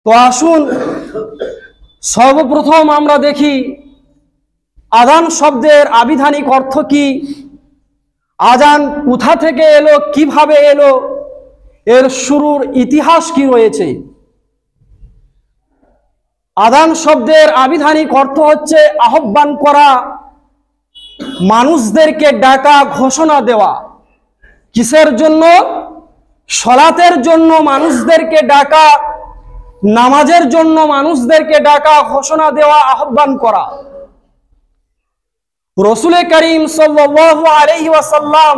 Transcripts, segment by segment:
তো আসুন সর্বপ্রথম আমরা দেখি আযান শব্দের আবিধানিক অর্থ কি, আযান কোথা থেকে এলো, কিভাবে এলো, এর শুরুর ইতিহাস কি রয়েছে। আযান শব্দের আবিধানিক অর্থ হচ্ছে আহ্বান করা, মানুষদেরকে ডাকা, ঘোষণা দেওয়া। কিসের জন্য? সলাতের জন্য মানুষদেরকে ডাকা, নামাজের জন্য মানুষদেরকে ডাকা, ঘোষণা দেওয়া, আহ্বান করা। রাসূল করিম সাল্লাল্লাহু আলাইহি ওয়াসাল্লাম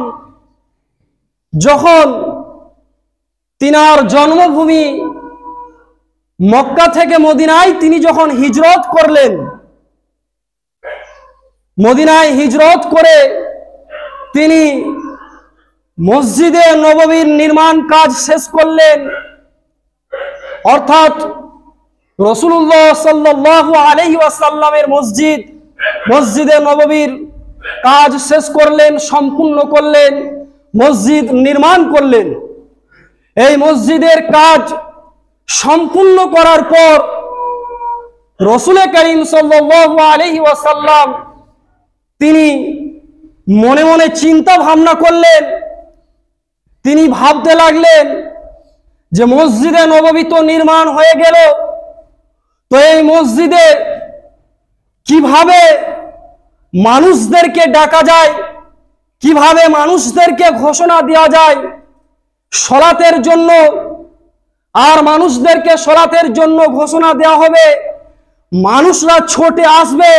যখন তিনার জন্মভূমি মক্কা থেকে মদিনায় তিনি যখন হিজরত করলেন, মদিনায় হিজরত করে তিনি মসজিদে নববীর নির্মাণ কাজ শেষ করলেন। অর্থাৎ রাসূলুল্লাহ সাল্লাল্লাহু আলাইহি ওয়াসাল্লামের মসজিদে নববীর কাজ শেষ করলেন, সম্পূর্ণ করলেন, মসজিদ নির্মাণ করলেন। এই মসজিদের কাজ সম্পূর্ণ করার পর রাসূল করিম সাল্লাল্লাহু আলাইহি ওয়াসাল্লাম তিনি মনে মনে চিন্তা ভাবনা করলেন। তিনি ভাবতে লাগলেন যে মসজিদে নববী তো নির্মাণ হয়ে গেল, তো এই মসজিদে কিভাবে মানুষদেরকে ডাকা যায়, কিভাবে মানুষদেরকে ঘোষণা দেওয়া যায় সলাতের জন্য। আর মানুষদেরকে সলাতের জন্য ঘোষণা দেওয়া হবে, মানুষরা ছুটে আসবে,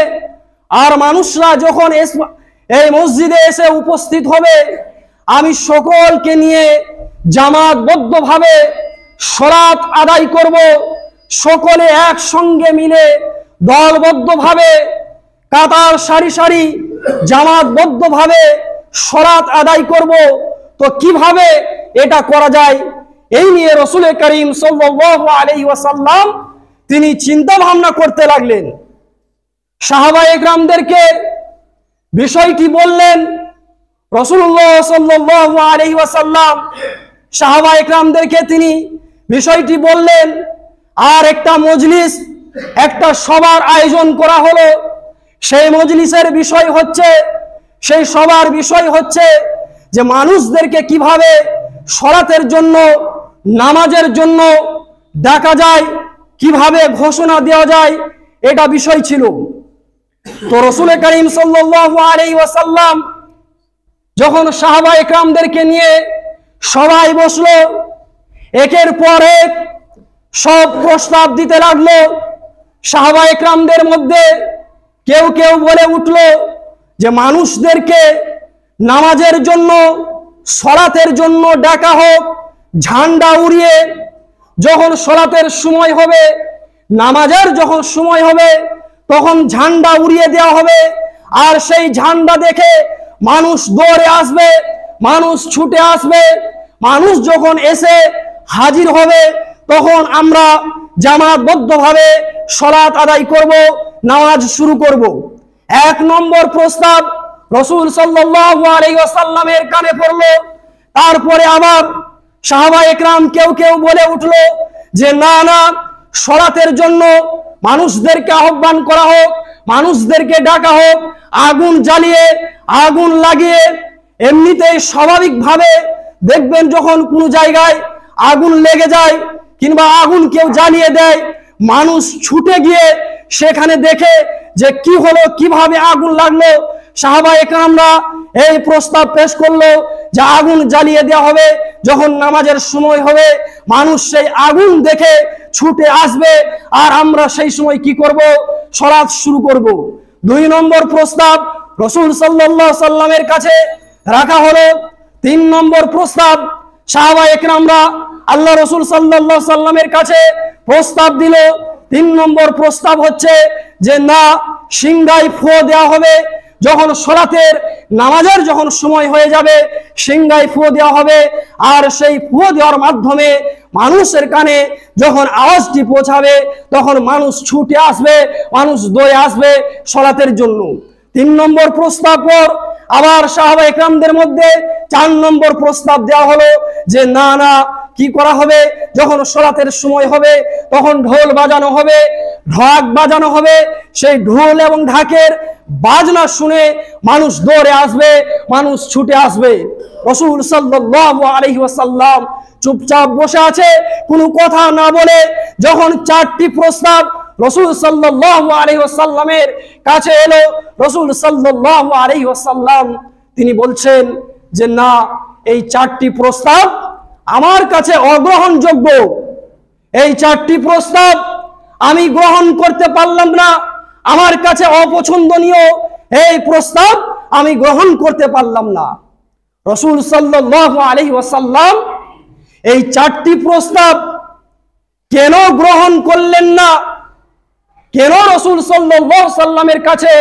আর মানুষরা যখন এই মসজিদে এসে উপস্থিত হবে, আমি সকলকে নিয়ে জামাতবদ্ধভাবে সলাত আদায় করব। সকলে একসঙ্গে মিলে দলবদ্ধভাবে কাতার সারি সারি জামাতবদ্ধভাবে সলাত আদায় করব। তো কিভাবে এটা করা যায়, এই নিয়ে রাসূল করিম সাল্লাল্লাহু আলাইহি ওয়াসাল্লাম তিনি চিন্তা ভাবনা করতে লাগলেন। সাহাবায়ে কেরামদেরকে বিষয়টি বললেন। রাসূলুল্লাহ সাল্লাল্লাহু আলাইহি ওয়াসাল্লাম সাহাবায়ে কেরামদেরকে তিনি বিষয়টি বললেন। আর একটা মজলিস, একটা সভার আয়োজন করা হলো। সেই মজলিসের বিষয় হচ্ছে, সেই সভার বিষয় হচ্ছে যে মানুষদেরকে কিভাবে সলাতের জন্য, নামাজের জন্য ডাকা যায়, কিভাবে ঘোষণা দেওয়া যায়, এটা বিষয় ছিল। তো রাসূল করিম সাল্লাল্লাহু আলাইহি ওয়াসাল্লাম যখন সাহাবায়ে কেরামদেরকে নিয়ে সবাই বসলো, একের পর এক সব প্রস্তাব দিতে লাগলো। সাহাবায়ে কেরামদের মধ্যে কেউ কেউ বলে উঠলো যে মানুষদেরকে নামাজের জন্য, সলাতের জন্য ডাকা হোক, ঝান্ডা উড়িয়ে। যখন সলাতের সময় হবে, নামাজের যখন সময় হবে, তখন ঝান্ডা উড়িয়ে দেওয়া হবে। আর সেই ঝান্ডা দেখে মানুষ দৌড়ে আসবে, মানুষ ছুটে আসবে। মানুষ যখন এসে হাজির হবে, তখন আমরা জামাতবদ্ধভাবে সলাত আদায় করব, নামাজ শুরু করব। এক নম্বর প্রস্তাব রাসূল সাল্লাল্লাহু আলাইহি ওয়াসাল্লামের কানে পড়ল। তারপরে আবার সাহাবায়ে কেরাম কেউ কেউ বলে উঠল যে না না, সলাতের জন্য মানুষদেরকে আহ্বান করা হোক, মানুষদেরকে ডাকা হোক, আগুন জ্বালিয়ে, আগুন লাগিয়ে। এমনিতেই স্বাভাবিকভাবে দেখবেন যখন কোনো জায়গায় আগুন লেগে যায় কিংবা আগুন কেউ জ্বালিয়ে দেয়, মানুষ ছুটে গিয়ে সেখানে দেখে যে কি হলো, কিভাবে আগুন লাগলো। সাহাবায়ে কেরামরা এই প্রস্তাব পেশ করলো যে আগুন জ্বালিয়ে দেওয়া হবে। যখন নামাজের সময় হবে, মানুষ সেই আগুন দেখে ছুটে আসবে, আর আমরা সেই সময় কি করব? সলাত শুরু করব। দুই নম্বর প্রস্তাব রাসূল সাল্লাল্লাহু আলাইহি সাল্লামের কাছে রাখা হলো। তিন নম্বর প্রস্তাব সাহাবায়ে কেরামরা আল্লাহ রাসূল সাল্লাল্লাহু আলাইহি সাল্লামের কাছে প্রস্তাব দিল। তিন নম্বর প্রস্তাব হচ্ছে যে না, সিংহায় ফু দেওয়া হবে। যখন সলাতের, নামাজের যখন সময় হয়ে যাবে, সিংহায় ফু দেওয়া হবে। আর সেই ফু দেওয়ার মাধ্যমে মানুষের কানে যখন আওয়াজটি পৌঁছাবে, তখন মানুষ ছুটে আসবে, মানুষ দৌড়ে আসবে সলাতের জন্য। তিন নম্বর প্রস্তাব পর আবার সাহাবায়ে কেরামদের মধ্যে চার নম্বর প্রস্তাব দেওয়া হলো যে না না, কি করা হবে? যখন সালাতের সময় হবে তখন ঢোল বাজানো হবে, ঢাক বাজানো হবে। সেই ঢোল এবং ঢাকের বাজনা শুনে মানুষ দৌড়ে আসবে, মানুষ ছুটে আসবে। রাসূল সাল্লাল্লাহু আলাইহি ওয়াসাল্লাম চুপচাপ বসে আছে, কোনো কথা না বলে। যখন চারটি প্রস্তাব রাসূল সাল্লাল্লাহু আলাইহি ওয়াসাল্লামের কাছে এলো, রাসূল সাল্লাল্লাহু আলাইহি ওয়াসাল্লাম তিনি বলছেন যে না, এই চারটি প্রস্তাব আমার কাছে অগ্রহণযোগ্য। এই চারটি প্রস্তাব আমি গ্রহণ করতে পারলাম না, আমার কাছে অপছন্দনীয় এই প্রস্তাব আমি গ্রহণ করতে পারলাম না। রাসূল সাল্লাল্লাহু আলাইহি ওয়াসাল্লাম এই চারটি প্রস্তাব কেন গ্রহণ করলেন না, কেন রাসূল সাল্লাল্লাহু আলাইহি ওয়াসাল্লামের কাছে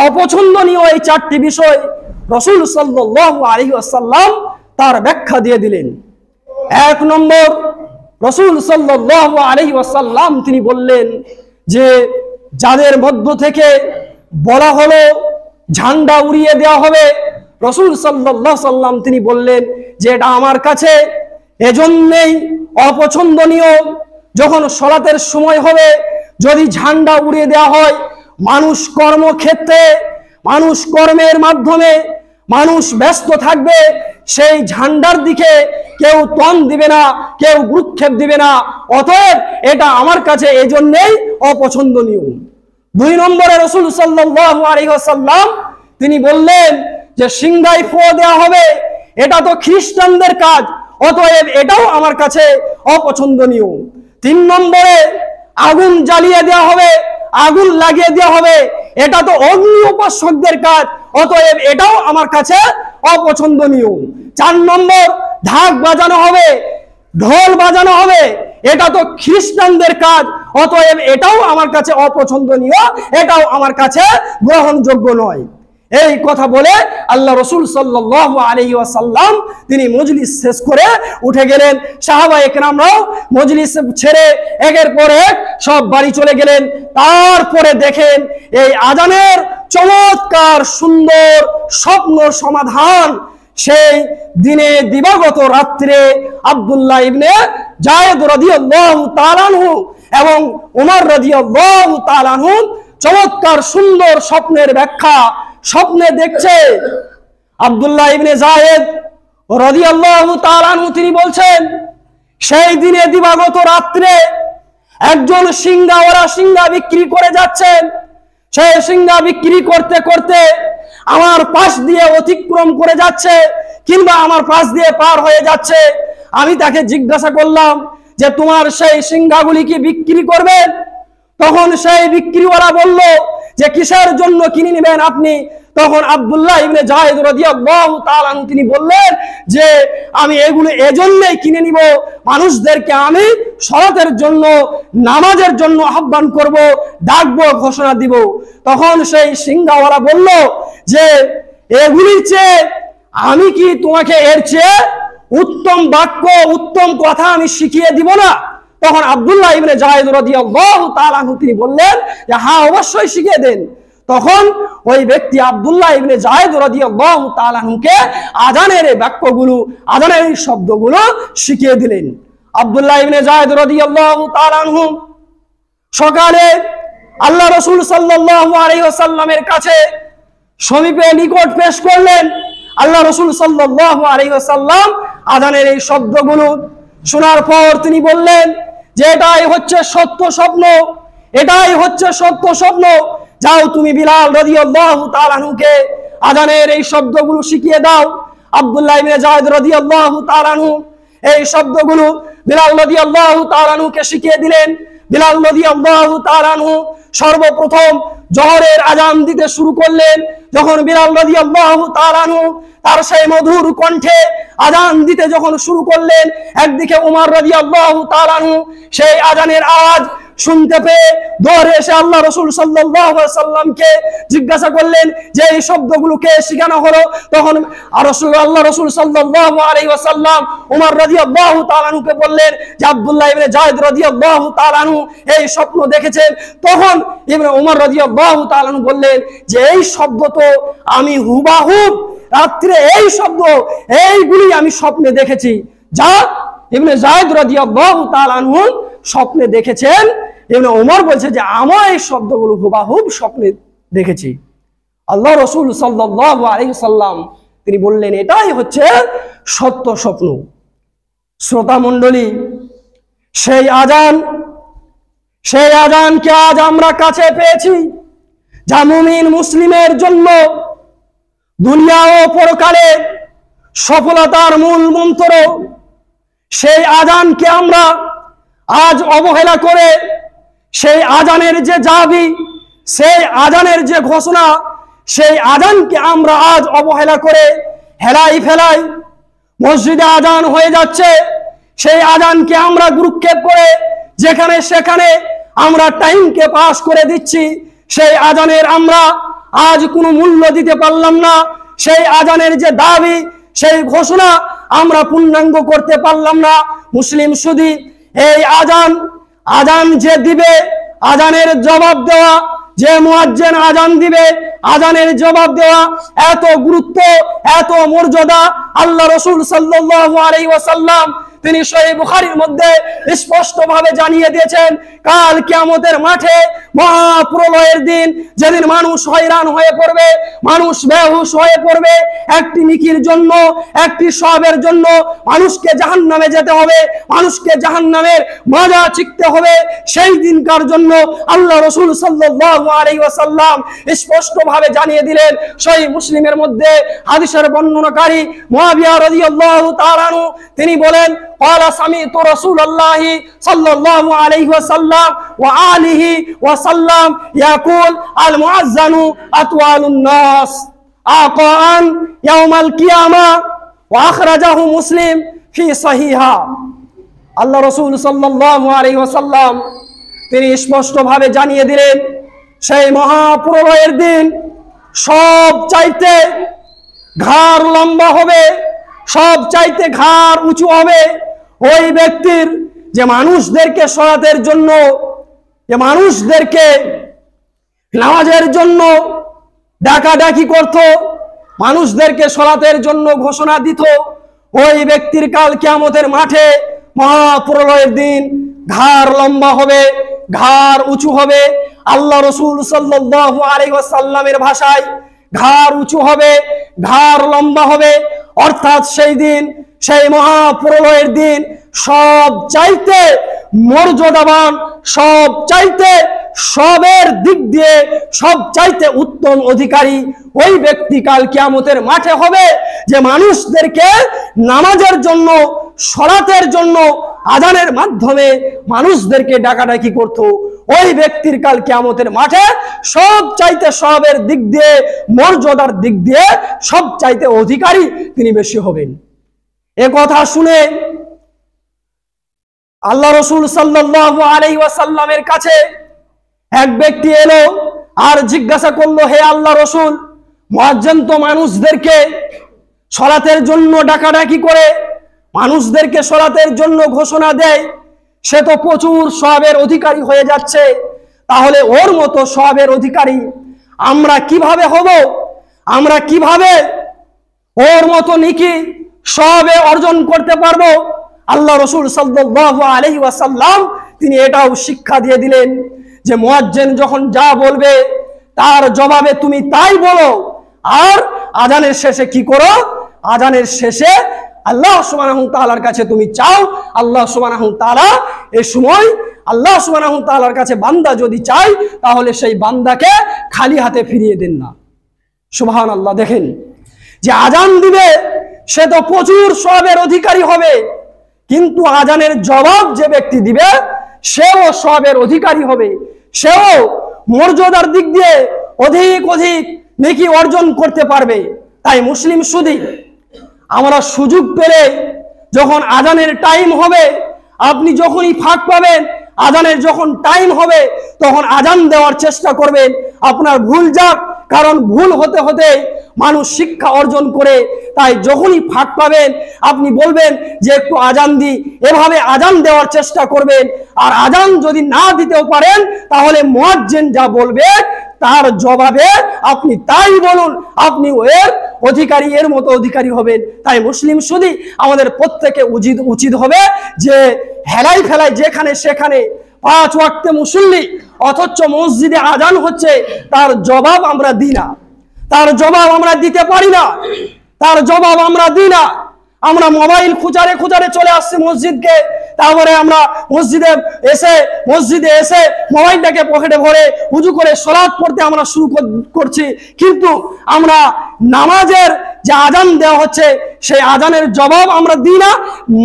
অপছন্দনীয় এই চারটি বিষয়, রাসূল সাল্লাল্লাহু আলাইহি ওয়াসাল্লাম তার ব্যাখ্যা দিয়ে দিলেন। এক নম্বর, রাসূল সাল্লাল্লাহু আলাইহি ওয়াসাল্লাম তিনি বললেন যে যাদের মধ্য থেকে বলা হলো ঝান্ডা উড়িয়ে দেওয়া হবে, রাসূল সাল্লাল্লাহু আলাইহি ওয়াসাল্লাম তিনি বললেন যে এটা আমার কাছে এজন্যই অপছন্দনীয়। যখন সালাতের সময় হবে যদি ঝান্ডা উড়িয়ে দেওয়া হয়, মানুষ কর্মক্ষেত্রে, মানুষ কর্মের মাধ্যমে মানুষ ব্যস্ত থাকবে, সেই ঝান্ডার দিকে কেউ তন দিবে না, কেউ ভ্রুক্ষেপ দিবে না। অতএব এটা আমার কাছে এজন্যই অপছন্দনীয়। দুই নম্বরে রাসূল সাল্লাল্লাহু আলাইহি ওয়াসাল্লাম তিনি বললেন যে সিংহায় ফু দেওয়া হবে, এটা তো খ্রিস্টানদের কাজ, অতএব এটাও আমার কাছে অপছন্দনীয়। তিন নম্বরে আগুন জ্বালিয়ে দেওয়া হবে, আগুন লাগিয়ে দেওয়া হবে, এটা তো অগ্নি উপাসকদের কাজ, অতএব এটাও আমার কাছে অপছন্দনীয়। চার নম্বর, ঢাক বাজানো হবে, ঢোল বাজানো হবে, এটা তো খ্রিস্টানদের কাজ, অতএব এটাও আমার কাছে অপছন্দনীয়, এটাও আমার কাছে গ্রহণযোগ্য নয়। এই কথা বলে আল্লাহ রাসূল সাল্লাল্লাহু আলাইহি ওয়াসাল্লাম তিনি মজলিস শেষ করে উঠে গেলেন। সাহাবায়ে কেরামরাও মজলিস ছেড়ে একের পর এক সব বাড়ি চলে গেলেন। তারপরে দেখেন এই আজানের চমৎকার সুন্দর স্বপ্ন সমাধান। সেই দিনে দিবাগত রাত্রে আব্দুল্লাহ ইবনে যায়েদ রাদিয়াল্লাহু তাআলা আনহু এবং ওমর রাদিয়াল্লাহু তাআলা আনহু চমৎকার সুন্দর স্বপ্নের ব্যাখ্যা স্বপ্নে দেখছে। আব্দুল্লাহ ইবনে যায়েদ রাদিয়াল্লাহু তাআলা আনহু তিনি বলছেন সেই দিনে দিবাগত রাত্রে একজন সিংহাওয়ালা সিংহা বিক্রি করে যাচ্ছেন। সেই সিংহা বিক্রি করতে করতে আমার পাশ দিয়ে অতিক্রম করে যাচ্ছে কিংবা আমার পাশ দিয়ে পার হয়ে যাচ্ছে। আমি তাকে জিজ্ঞাসা করলাম যে তোমার সেই সিংহাগুলি কি বিক্রি করবেন? তখন সেই বিক্রিওয়ালা বলল যে কিসের জন্য কিনে নেবেন আপনি? তখন আব্দুল্লাহ ইবনে যায়েদ রাদিয়াল্লাহু তাআলা আনহু তিনি বললেন যে আমি এগুলো এজন্যই কিনে নিব, মানুষদেরকে আমি সালাতের জন্য, নামাজের জন্য আহ্বান করব, ডাকবো, ঘোষণা দিব। তখন সেই সিংহাওয়ালা বলল যে এগুলির চেয়ে আমি কি তোমাকে এর চেয়ে উত্তম বাক্য, উত্তম কথা আমি শিখিয়ে দিব না? তখন আব্দুল্লাহ ইবনে যায়েদ রাদিয়াল্লাহু তাআলা আনহু তিনি বললেন যে হ্যাঁ, অবশ্যই শিখিয়ে দেন। তখন ওই ব্যক্তি আব্দুল্লাহ ইবনে যায়েদ রাদিয়াল্লাহু তাআলা আনহুকে আযানের এই বাক্যগুলো, আযানের এই শব্দগুলো শিখিয়ে দিলেন। আব্দুল্লাহ ইবনে যায়েদ রাদিয়াল্লাহু তাআলা আনহু সকালে আল্লাহ রাসূল সাল্লাল্লাহু আলাইহি ওয়াসাল্লামের কাছে সমীপে নিকট পেশ করলেন। আল্লাহ রাসূল সাল্লাল্লাহু আলাইহি ওয়াসাল্লাম আযানের এই শব্দগুলো শোনার পর তিনি বললেন যে এটাই হচ্ছে সত্য স্বপ্ন, এটাই হচ্ছে সত্য স্বপ্ন। যাও তুমি বিলাল রাদিয়াল্লাহু তাআলা আনহুকে আযানের এই শব্দগুলো শিখিয়ে দাও। আব্দুল্লাহ ইবনে যায়েদ রাদিয়াল্লাহু তাআলা আনহু এই শব্দগুলো বিলাল রাদিয়াল্লাহু তাআলা আনহুকে শিখিয়ে দিলেন। বিলাল রাদিয়াল্লাহু তাআলা আনহু সর্বপ্রথম জোহরের আযান দিতে শুরু করলেন। যখন বিলাল রাদিয়াল্লাহু তাআলা আনহু তার সেই মধুর কণ্ঠে আযান দিতে যখন শুরু করলেন, একদিকে ওমর রাদিয়াল্লাহু তাআলা আনহু সেই আযানের আওয়াজ শুনতে পেয়ে দৌড়ে এসে আল্লাহ রাসূল সাল্লাল্লাহু আলাইহি ওয়াসাল্লামকে জিজ্ঞাসা করলেন যে এই শব্দগুলোকে শেখানো হলো। তখন আল্লাহ রাসূল সাল্লাল্লাহু আলাইহি ওয়াসাল্লাম ওমর রাদিয়াল্লাহু তাআলা আনহুকে বললেন যে আব্দুল্লাহ ইবনে যায়েদ রাদিয়াল্লাহু তাআলা আনহু এই স্বপ্ন দেখেছেন। তখন ইবনে ওমর রাদিয়াল্লাহু তাআলা আনহু বললেন যে এই শব্দ তো আমি হুবাহুব রাত্রে এই শব্দ এইগুলি আমি স্বপ্নে দেখেছি। যা ইবনে যায়েদ রাদিয়াল্লাহু তাআলা আনহু স্বপ্নে দেখেছেন। ইবনে ওমর বলছে যে আমার এই শব্দগুলো হুবাহুব স্বপ্নে দেখেছি। আল্লাহ রাসূল সাল্লাল্লাহু আলাইহি সাল্লাম তিনি বললেন এটাই হচ্ছে সত্য স্বপ্ন। শ্রোতা মণ্ডলী, সেই আজানকে আজ আমরা কাছে পেয়েছি, যা মুমিন মুসলিমের জন্য দুনিয়া ও পরকালে সফলতার মূল মন্ত্র। সেই আজানকে আমরা আজ অবহেলা করে, সেই আজানের যে দাবি, সেই আজানের যে ঘোষণা, সেই আজানকে আমরা আজ অবহেলা করে হেলাই ফেলাই। মসজিদে আজান হয়ে যাচ্ছে, সেই আজানকে আমরা গুরুক্ষেপ করে যেখানে সেখানে আমরা টাইমকে পাস করে দিচ্ছি। সেই আজানের আমরা আজ কোনো মূল্য দিতে পারলাম না। সেই আজানের যে দাবি, সেই ঘোষণা আমরা পূর্ণাঙ্গ করতে পারলাম না। মুসলিম শুধু এই আজান যে দিবে, আজানের জবাব দেওয়া, যে মুয়াজ্জিন আজান দিবে, আজানের জবাব দেওয়া এত গুরুত্ব, এত মর্যাদা আল্লাহ রাসূল সাল্লাল্লাহু আলাইহি ওয়াসাল্লাম তিনি সহিহ বুখারীর মধ্যে স্পষ্টভাবে জানিয়ে দিয়েছেন। কাল কিয়ামতের মাঠে মহাপ্রলয়ের দিন, যেদিন মানুষ হয়রান হয়ে পড়বে, মানুষ বেহুশ হয়ে পড়বে, একটি নেকির জন্য, একটি সওয়াবের জন্য মানুষকে জাহান্নামে যেতে হবে, মানুষকে জাহান্নামের মজা চিখতে হবে। সেই দিনকার জন্য আল্লাহ রাসূল সাল্লাল্লাহু আলাইহি ওয়াসাল্লাম স্পষ্টভাবে জানিয়ে দিলেন। সহিহ মুসলিমের মধ্যে হাদিসের বর্ণনাকারী মুআবিয়া রাদিয়াল্লাহু তাআলা আনহু তিনি বলেন, قال سمعت رسول الله صلى الله عليه وسلم وآله وسلم يقول المؤذن أطول الناس عقاء يوم القيامة وأخرجه مسلم في صحيحه। আল্লাহ রাসূল সাল্লাল্লাহু আলাইহি ওয়াসাল্লাম তিনি স্পষ্টভাবে জানিয়ে দিলেন, সেই মহাপ্রলয়ের দিন সব চাইতে ঘাড় লম্বা হবে, সব চাইতে ঘাড় উঁচু হবে ওই ব্যক্তির যে মানুষদেরকে সলাতের জন্য, যে মানুষদেরকে নামাজের জন্য ডাকাডাকি করত, মানুষদেরকে সলাতের জন্য ঘোষণা দিত। ওই ব্যক্তির কাল কিয়ামতের মাঠে মহাপ্রলয়ের দিন ঘাড় লম্বা হবে, ঘাড় উঁচু হবে। আল্লাহ রাসূল সাল্লাল্লাহু আলাইহি ওয়াসাল্লামের ভাষায় ঘাড় উঁচু হবে, ঘাড় লম্বা হবে। অর্থাৎ সেই দিন, সেই মহাপ্রলয়ের দিন সব চাইতে মর্যাদাবান, সব চাইতে সবের দিক দিয়ে সব চাইতে উত্তম অধিকারী ওই ব্যক্তি কাল কিয়ামতের মাঠে হবে, যে মানুষদেরকে নামাজের জন্য, সলাতের জন্য আজানের মাধ্যমে মানুষদেরকে ডাকাডাকি করত। ওই ব্যক্তির কাল কিয়ামতের মাঠে সব চাইতে সবের দিক দিয়ে, মর্যাদার দিক দিয়ে সব চাইতে অধিকারী তিনি বেশি হবেন। এ কথা শুনে আল্লাহ রাসূল সাল্লাল্লাহু আলাইহি ওয়াসাল্লামের কাছে এক ব্যক্তি এলো আর জিজ্ঞাসা করলো, হে আল্লাহ রাসূল, মুয়াজ্জিন তো মানুষদেরকে সলাতের জন্য ডাকাডাকি করে, মানুষদেরকে সলাতের জন্য ঘোষণা দেয়, সে তো প্রচুর সওয়াবের অধিকারী হয়ে যাচ্ছে, তাহলে ওর মতো সওয়াবের অধিকারী আমরা কিভাবে হব? আমরা কিভাবে ওর মতো নেকি সওয়াবে অর্জন করতে পারবো? আল্লাহ রাসূল সাল্লাল্লাহু আলাইহি ওয়াসাল্লাম তিনি এটাও শিক্ষা দিয়ে দিলেন যে মুয়াজ্জিন যখন যা বলবে তার জবাবে তুমি তাই বলো, আর আজানের শেষে কি করো? আজানের শেষে আল্লাহ সুবহানাহু ওয়া তাআলার কাছে তুমি চাও। আল্লাহ সুবহানাহু ওয়া তাআলা এই সময় আল্লাহ সুবহানাহু ওয়া তাআলার কাছে বান্দা যদি চায়, তাহলে সেই বান্দাকে খালি হাতে ফিরিয়ে দেন না। সুবহানাল্লাহ। দেখেন, যে আজান দিবে সে তো প্রচুর সওয়াবের অধিকারী হবে, কিন্তু আজানের জবাব যে ব্যক্তি দিবে সেও সওয়াবের অধিকারী হবে, সেও মর্যাদার দিক দিয়ে অধিক অধিক নেকি অর্জন করতে পারবে। তাই মুসলিম শুধু আমরা সুযোগ পেলে, যখন আজানের টাইম হবে, আপনি যখনই ফাঁক পাবেন, আজানের যখন টাইম হবে, তখন আজান দেওয়ার চেষ্টা করবেন। আপনার ভুল যাক, কারণ ভুল হতে হতে মানুষ শিক্ষা অর্জন করে। তাই যখনই ফাঁক পাবেন আপনি বলবেন যে একটু আজান দিই, এভাবে আজান দেওয়ার চেষ্টা করবেন। আর আজান যদি না দিতেও পারেন, তাহলে মুয়াজ্জিন যা বলবে তার জবাবে আপনি তাই বলুন, আপনি এর অধিকারী, এর মতো অধিকারী হবেন। তাই মুসলিম শুধু আমাদের প্রত্যেকে উচিত হবে যে হেলাই ফেলাই যেখানে সেখানে 5 ওয়াক্তে মুসল্লি, অথচ মসজিদে আজান হচ্ছে, তার জবাব আমরা দিই না, তার জবাব আমরা দিতে পারি না, তার জবাব আমরা দিই না। আমরা মোবাইল খুঁজারে চলে আসছি মসজিদকে, তারপরে আমরা মসজিদে এসে মোবাইলটাকে পকেটে ভরে উজু করে সালাত পড়তে আমরা শুরু করছি, কিন্তু আমরা নামাজের যে আজান দেওয়া হচ্ছে সেই আজানের জবাব আমরা দিই না।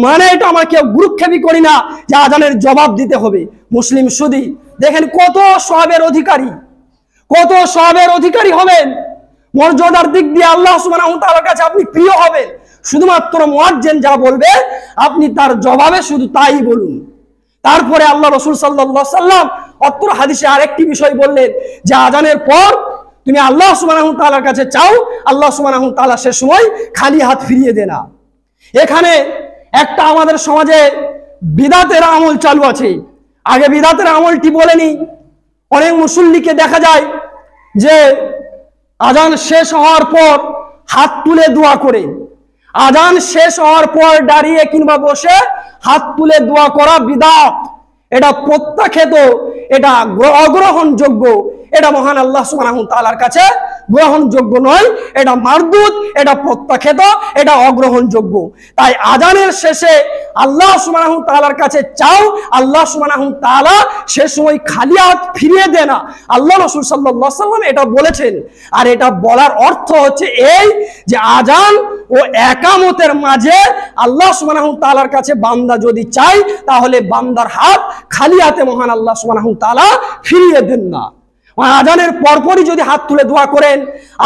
মানে এটা আমরা কেউ গুরুক্ষেপই করি না যে আজানের জবাব দিতে হবে। মুসলিম শুধু দেখেন কত সওয়াবের অধিকারী হবেন, মর্যাদার দিক দিয়ে আল্লাহ সুবহানাহু ওয়া তাআলার কাছে আপনি প্রিয় হবেন। শুধুমাত্র মুয়াজ্জিন যা বলবে আপনি তার জবাবে শুধু তাই বলুন। তারপরে আল্লাহ রাসূল সাল্লাল্লাহু আলাইহি সাল্লাম অত্র হাদিসে আরেকটি বিষয় বললেন যে আজানের পর তুমি আল্লাহ সুবহানাহু ওয়া তাআলার কাছে চাও, আল্লাহ সুবহানাহু ওয়া তাআলা সে সময় খালি হাত ফিরিয়ে দেন না। এখানে একটা আমাদের সমাজে বিদআতের আমল চালু আছে। আগে বিদআতের আমলটি বলেনি। অনেক মুসল্লিকে দেখা যায় যে আজান শেষ হওয়ার পর হাত তুলে দোয়া করে, আজান শেষ হওয়ার পর দাঁড়িয়ে কিংবা বসে হাত তুলে দোয়া করা বিদআত। এটা প্রত্যাখ্যাত, এটা অগ্রহণযোগ্য, এটা মহান আল্লাহ সুবহানাহু ওয়া তাআলার কাছে গ্রহণযোগ্য নয়, এটা মারদুদ, এটা প্রত্যাখ্যাত, এটা অগ্রহণযোগ্য। তাই আজানের শেষে আল্লাহ সুবহানাহু ওয়া তাআলার কাছে চাও, আল্লাহ সুবহানাহু ওয়া তাআলা সে সময় খালি হাত ফিরিয়ে দেন না। আল্লাহ রাসূল সাল্লাল্লাহু আলাইহি সাল্লাম এটা বলেছেন। আর এটা বলার অর্থ হচ্ছে এই যে আজান ও একামতের মাঝে আল্লাহ সুবহানাহু ওয়া তাআলার কাছে বান্দা যদি চায়, তাহলে বান্দার হাত খালি হাতে মহান আল্লাহ সুবহানাহু ওয়া তাআলা ফিরিয়ে দেন না। আজানের পরপরই যদি হাত তুলে দোয়া করেন,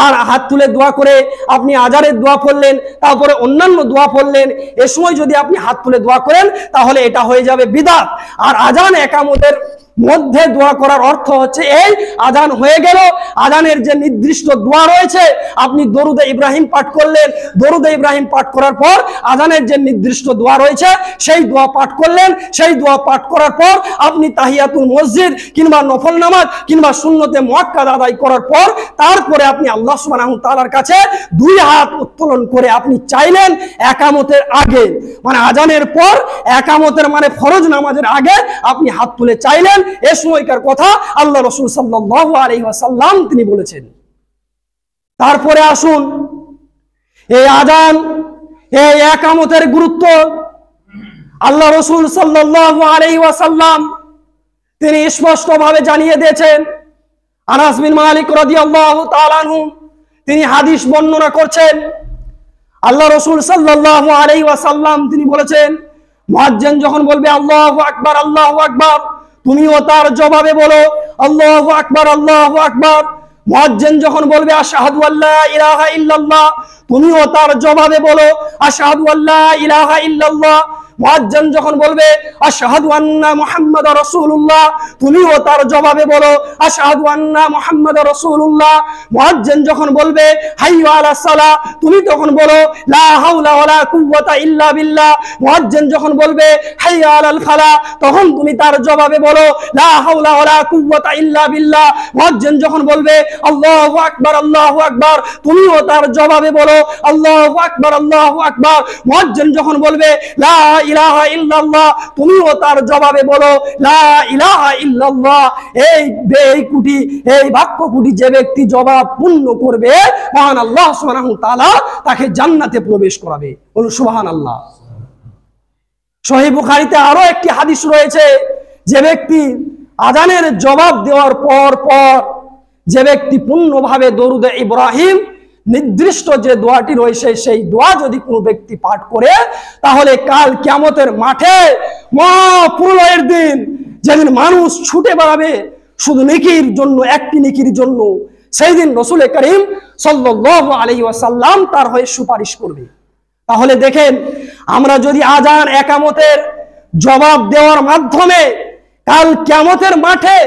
আর হাত তুলে দোয়া করে আপনি আজানের দোয়া পড়লেন, তারপরে অন্যান্য দোয়া পড়লেন, এ সময় যদি আপনি হাত তুলে দোয়া করেন, তাহলে এটা হয়ে যাবে বিদআত। আর আজান একামতের মধ্যে দোয়া করার অর্থ হচ্ছে এই আজান হয়ে গেল, আজানের যে নির্দিষ্ট দোয়া রয়েছে, আপনি দরুদে ইব্রাহিম পাঠ করলেন, দরুদে ইব্রাহিম পাঠ করার পর আজানের যে নির্দিষ্ট দোয়া রয়েছে সেই দোয়া পাঠ করলেন, সেই দোয়া পাঠ করার পর আপনি তাহিয়াতুল মসজিদ কিংবা নফল নামাজ কিংবা সুন্নতে মুআক্কাদা আদায় করার পর তারপরে আপনি আল্লাহ সুবহানাহু ওয়া তাআলার কাছে 2 হাত উত্তোলন করে আপনি চাইলেন একামতের আগে, মানে আজানের পর একামতের মানে ফরজ নামাজের আগে আপনি হাত তুলে চাইলেন। এ সময়কার কথা আল্লাহ রাসূল সাল্লাল্লাহু আলাইহি ওয়াসাল্লাম তিনি বলেছেন। তারপরে আসুন এই আজান, এই একামতের গুরুত্ব আল্লাহ রাসূল সাল্লাল্লাহু আলাইহি ওয়াসাল্লাম তিনি স্পষ্টভাবে জানিয়ে দিয়েছেন। আনাস বিন মালিক রাদিয়াল্লাহু তাআলা আনহু তিনি হাদিস বর্ণনা করছেন। আল্লাহ রাসূল সাল্লাল্লাহু আলাইহি ওয়াসাল্লাম তিনি বলেছেন, মুয়াজ্জিন যখন বলবে আল্লাহু আকবার, আল্লাহু আকবার, তুমিও তার জবাবে বলো আল্লাহু আকবার, আল্লাহু আকবার। মুয়াজ্জিন যখন বলবে আশহাদু আল্লা ইলাহা ইল্লাল্লাহ, তুমিও তার জবাবে বলো আশহাদু আল্লা ইলাহা ইল্লাল্লাহ। মুয়াজ্জিন যখন বলবে আশহাদু আন্না মুহাম্মাদার রাসূলুল্লাহ, তুমিও তার জবাবে বলো আশহাদু আন্না মুহাম্মাদার রাসূলুল্লাহ। মুয়াজ্জিন যখন বলবে হাইয়্যা আলাস সালাহ, তুমি তখন বলো লা হাওলা ওয়ালা কুওয়াতা ইল্লা বিল্লাহ। মুয়াজ্জিন যখন বলবে হাইয়্যা আলাল ফালাহ, তখন তুমি তার জবাবে বলো লা হাওলা ওয়ালা কুওয়াতা ইল্লা বিল্লাহ। মুয়াজ্জিন যখন বলবে আল্লাহু আকবার, আল্লাহু আকবার, তুমিও তার জবাবে বলো আল্লাহু আকবার, আল্লাহু আকবার। মুয়াজ্জিন যখন বলবে লা ইলাহা ইল্লাল্লাহ, তুমিও তার জবাবে বলো লা ইলাহা ইল্লাল্লাহ। এই বাক্য কুটি যে ব্যক্তি জবাব পূর্ণ করবে, মহান আল্লাহ সুবহানাহু ওয়া তাআলা তাকে জান্নাতে প্রবেশ করাবে। বলুন সুবহানাল্লাহ। সহিহ বুখারীতে আরো একটি হাদিস রয়েছে, যে ব্যক্তি আজানের জবাব দেওয়ার পর যে ব্যক্তি পূর্ণভাবে দরুদে ইব্রাহিম নির্দিষ্ট যে দোয়াটি রয়েছে সেই দোয়া যদি কোনো ব্যক্তি পাঠ করে, তাহলে কাল কিয়ামতের মাঠে মহাপ্রলয়ের দিন, যেদিন মানুষ ছুটে বেড়াবে শুধু নেকির জন্য, একটি নেকির জন্য, সেই দিন রাসূল করিম সাল্লাল্লাহু আলাইহি ওয়াসাল্লাম তার হয়ে সুপারিশ করবে। তাহলে দেখেন, আমরা যদি আজান একামতের জবাব দেওয়ার মাধ্যমে কাল কিয়ামতের মাঠে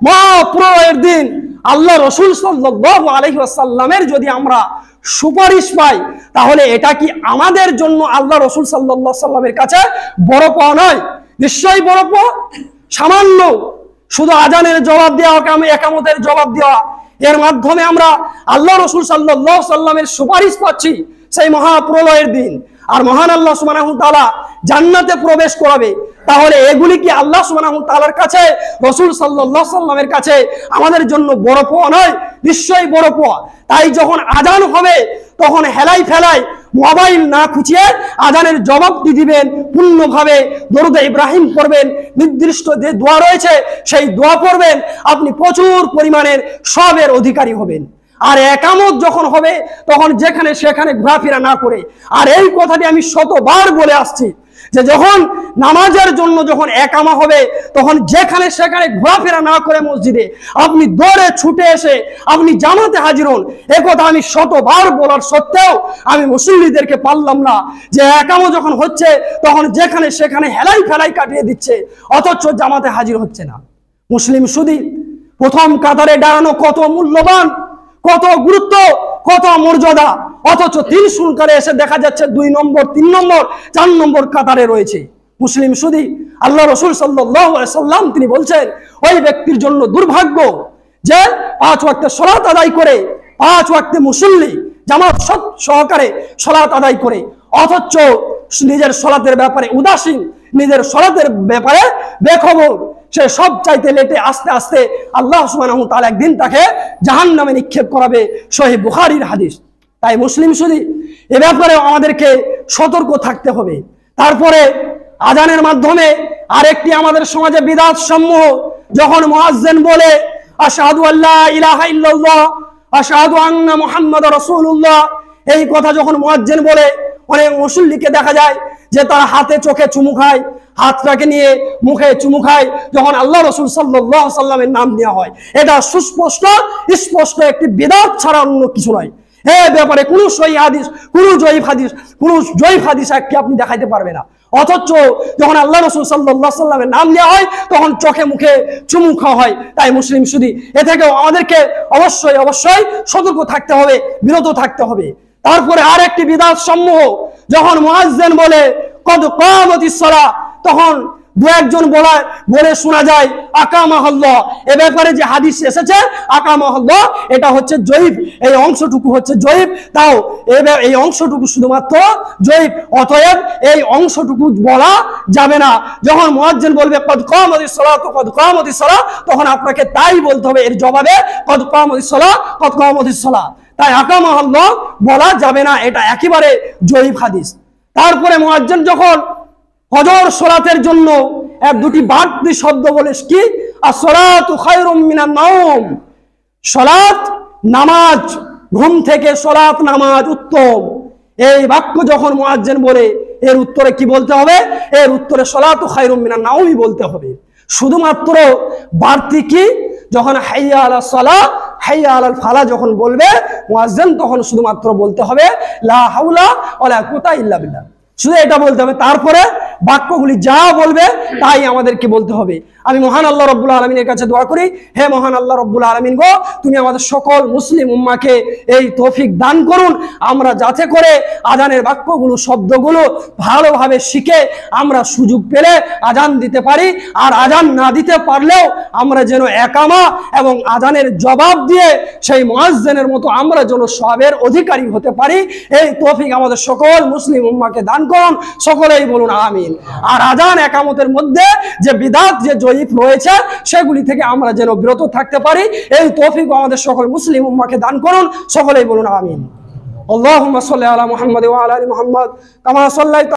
মহাপ্রলয়ের দিন আল্লাহ রাসূল সাল্লাল্লাহু আলাইহি ওয়াসাল্লামের যদি আমরা সুপারিশ পাই, তাহলে এটা কি আমাদের জন্য আল্লাহ রাসূল সাল্লাল্লাহু আলাইহি ওয়াসাল্লামের কাছে বড় পাওয়া নয়? নিশ্চয়ই বড় পাওয়া। সামান্য শুধু আজানের জবাব দেওয়া, একামতের জবাব দেওয়া, এর মাধ্যমে আমরা আল্লাহ রাসূল সাল্লাল্লাহু আলাইহি সাল্লামের সুপারিশ পাচ্ছি সেই মহাপ্রলয়ের দিন। আর মহান আল্লাহ সুবহানাহু ওয়া তাআলা জান্নাতে প্রবেশ করাবে। তাহলে এগুলি কি আল্লাহ সুবহানাহু ওয়া তাআলার কাছে, রাসূল সাল্লাল্লাহু আলাইহি সাল্লামের কাছে আমাদের জন্য বড় পাওয়া নয়? নিশ্চয়ই বড় পাওয়া। তাই যখন আজান হবে তখন হেলাই ফেলাই মোবাইল না খুঁচিয়ে আজানের জবাবটি দিবেন, পূর্ণভাবে দরুদে ইব্রাহিম পড়বেন, নির্দিষ্ট যে দোয়া রয়েছে সেই দোয়া পড়বেন, আপনি প্রচুর পরিমাণের সবের অধিকারী হবেন। আর একামত যখন হবে তখন যেখানে সেখানে ঘোরাফেরা না করে, আর এই কথাটি আমি শতবার বলে আসছি যে যখন নামাজের জন্য যখন একামা হবে তখন যেখানে সেখানে ঘোরাফেরা না করে মসজিদে আপনি দৌড়ে ছুটে এসে আপনি জামাতে হাজির হন। একথা আমি শতবার বলার সত্ত্বেও আমি মুসল্লিদেরকে পারলাম না যে একামা যখন হচ্ছে তখন যেখানে সেখানে হেলাই ফেলাই কাটিয়ে দিচ্ছে, অথচ জামাতে হাজির হচ্ছে না। মুসলিম শুধু প্রথম কাতারে দাঁড়ানো কত মূল্যবান, কত গুরুত্ব, কত মর্যাদা, অথচ 3 শুনকারে এসে দেখা যাচ্ছে 2 নম্বর, 3 নম্বর, 4 নম্বর কাতারে রয়েছে। মুসলিম শুধু আল্লাহ রাসূল সাল্লাল্লাহু আলাইহি সাল্লাম তিনি বলছেন ওই ব্যক্তির জন্য দুর্ভাগ্য যে 5 ওয়াক্তে সালাত আদায় করে, 5 ওয়াক্তে মুসল্লি জামাত সহকারে সালাত আদায় করে, অথচ নিজের সালাতের ব্যাপারে উদাসীন, নিজের সালাতের ব্যাপারে বেখবর। সে সব চাইতে লেটে আস্তে আস্তে আল্লাহ সুবহানাহু ওয়া তাআলা একদিন তাকে জাহান্নামে নিক্ষেপ করাবে। সহিহ বুখারীর হাদিস। তাই মুসলিম শুধু এ ব্যাপারে আমাদেরকে সতর্ক থাকতে হবে। তারপরে আজানের মাধ্যমে আরেকটি আমাদের সমাজে বিদআত সমূহ, যখন মুয়াজ্জিন বলে আশহাদু আল্লা ইলাহা ইল্লাল্লাহ আশহাদু আন্না মুহাম্মাদুর রাসূলুল্লাহ, এই কথা যখন মুয়াজ্জিন বলে অনেক মুসল্লিকে দেখা যায় যে তার হাতে চোখে চুমু খায়, হাতটাকে নিয়ে মুখে চুমু খায় যখন আল্লাহ রাসূল সাল্লাল্লাহু আলাইহি সাল্লামের নাম নেওয়া হয়। এটা সুস্পষ্ট স্পষ্ট একটি বিদআত ছাড়া অন্য কিছু নয়। এই ব্যাপারে কোনো সহিহ হাদিস, কোনো জয়ীফ হাদিস কি আপনি দেখাইতে পারবে না। অথচ যখন আল্লাহ রাসূল সাল্লাল্লাহু আলাইহি সাল্লামের নাম নেওয়া হয় তখন চোখে মুখে চুমু খাওয়া হয়। তাই মুসলিম শুধু এ থেকেও আমাদেরকে অবশ্যই অবশ্যই সতর্ক থাকতে হবে, বিরত থাকতে হবে। তারপরে আরেকটি বিদআত সমূহ, যখন মুয়াজ্জিন বলে কদ কামাতিস সালাহ, তখন দু একজন বলে শোনা যায় আকামাহুল্লাহ। এ ব্যাপারে যে হাদিস এসেছে আকামাহুল্লাহ এটা হচ্ছে জয়ীফ, এই অংশটুকু হচ্ছে জয়ীফ। তাও এই অংশটুকু শুধুমাত্র জয়ীফ, অতএব এই অংশটুকু বলা যাবে না। যখন মুয়াজ্জিন বলবে কদ কামাতিস সালাত কদ কামাতিস সালাহ, তখন আপনাকে তাই বলতে হবে এর জবাবে কদ কামাতিস সালাহ কদ কামাতিস সালাহ। তাই আকামাহুল্লাহ বলা যাবে না, এটা একেবারে জয়ীফ হাদিস। তারপরে মুয়াজ্জিন যখন ফজর সালাতের জন্য 1-2টি বাড়তি শব্দ বলে কি as-সালাতু খায়রুম মিনান নাওম, সালাত নামাজ, ঘুম থেকে সালাত নামাজ উত্তম, এই বাক্য যখন মুয়াজ্জিন বলে এর উত্তরে কি বলতে হবে? এর উত্তরে সালাতু খায়রুম মিনান নাওমই বলতে হবে। শুধুমাত্র বাড়তি কি যখন হাইয়া আলাস সালাহ হাইয়া আলাল ফালাহ যখন বলবে মুয়াজ্জিন তখন শুধুমাত্র বলতে হবে লা হাওলা ওয়ালা কুওয়াতা ইল্লা বিল্লাহ, শুধু এটা বলতে হবে। তারপরে বাক্যগুলি যা বলবে তাই আমাদেরকে বলতে হবে। আমি মহান আল্লাহ রাব্বুল আলামিনের কাছে দোয়া করি, হে মহান আল্লাহ রাব্বুল আলামিন গো, তুমি আমাদের সকল মুসলিম উম্মাহকে এই তৌফিক দান করুন, আমরা যাতে করে আজানের বাক্যগুলো শব্দগুলো ভালোভাবে শিখে আমরা সুযোগ পেলে আজান দিতে পারি। আর আজান না দিতে পারলেও আমরা যেন একামা এবং আজানের জবাব দিয়ে সেই মুয়াজ্জিনের মতো আমরা যেন সওয়াবের অধিকারী হতে পারি। এই তৌফিক আমাদের সকল মুসলিম উম্মাহকে দান করুন, সকলেই বলুন আমিন। আর আজান একামতের মধ্যে যে বিদআত যে জয়ীফ রয়েছে সেগুলি থেকে আমরা যেন বিরত থাকতে পারি, এই তৌফিক আমাদের সকল মুসলিম উম্মাহকে দান করুন, সকলেই বলুন আমিন। আল্লাহুম্মা সাল্লি আলা মুহাম্মাদ ওয়া আলা আলি মুহাম্মাদ কামা সাল্লাইতা